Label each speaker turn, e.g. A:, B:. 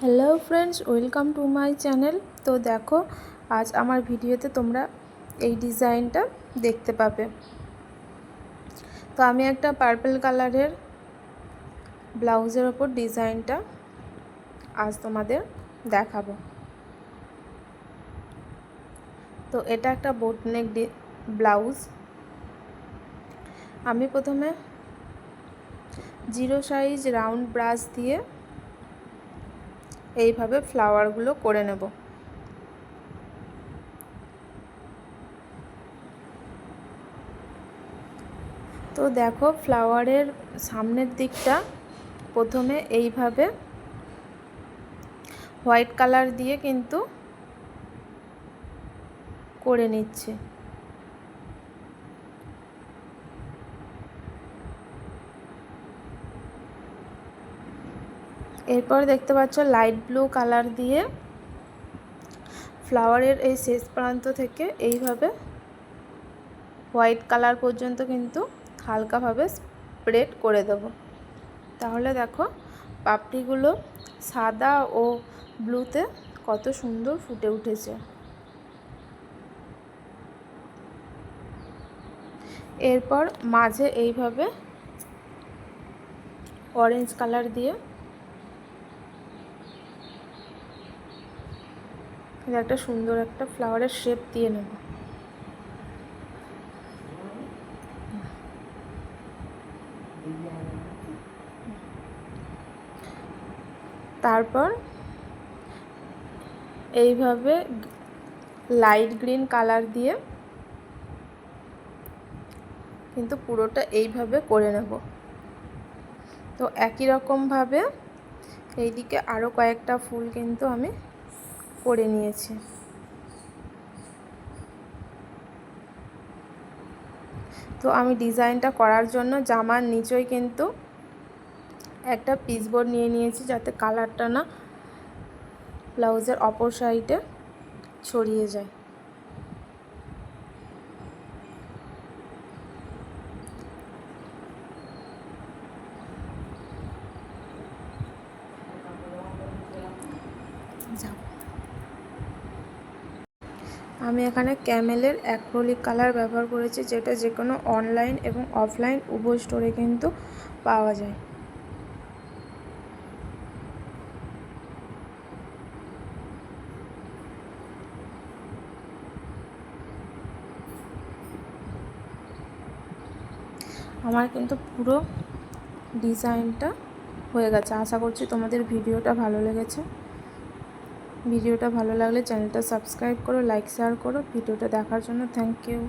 A: Hello friends, welcome to my channel. তো দেখো, আজ আমার ভিডিওতে তোমরা এই ডিজাইনটা দেখতে পাবে। তো আমি একটা পার্পল কালারের ব্লাউজের ওপর ডিজাইনটা আজ তোমাদের দেখাবো। তো এটা একটা বোট নেক ব্লাউজ। আমি প্রথমে 0 সাইজ রাউন্ড ব্রাশ দিয়ে এইভাবে ফ্লাওয়ারগুলো করে নেব। তো দেখো, ফ্লাওয়ারের সামনের দিকটা প্রথমে এইভাবে হোয়াইট কালার দিয়ে কিন্তু করে নিচ্ছে। এরপর দেখতে পাচ্ছ লাইট ব্লু কালার দিয়ে ফ্লাওয়ারের এই শেষ প্রান্ত থেকে এইভাবে হোয়াইট কালার পর্যন্ত কিন্তু হালকাভাবে স্প্রেড করে দেব। তাহলে দেখো পাপড়িগুলো সাদা ও ব্লুতে কত সুন্দর ফুটে উঠেছে। এরপর মাঝে এইভাবে অরেঞ্জ কালার দিয়ে একটা সুন্দর একটা ফ্লাওয়ারের শেপ দিয়ে নেব। তারপর এইভাবে লাইট গ্রিন কালার দিয়ে কিন্তু পুরোটা এইভাবে করে নেব। তো একই রকমভাবে এইদিকে আরও কয়েকটা ফুল কিন্তু আমি করে নিয়েছি। তো আমি ডিজাইনটা করার জন্য জামার নিচেই কিন্তু একটা পিসবোর্ড নিয়ে নিয়েছি, যাতে কালারটা না ব্লাউজের অপর সাইডে ছড়িয়ে যায়। আমি এখানে ক্যামেলের অ্যাক্রিলিক কালার ব্যবহার করেছি, যেটা যে কোনো অনলাইন এবং অফলাইন উভয় স্টোরে কিন্তু পাওয়া যায়। আমার কিন্তু পুরো ডিজাইনটা হয়ে গেছে। আশা করছি তোমাদের ভিডিওটা ভালো লেগেছে। ভিডিওটা ভালো লাগলে চ্যানেলটা সাবস্ক্রাইব করো, লাইক শেয়ার করো। ভিডিওটা দেখার জন্য থ্যাংক ইউ।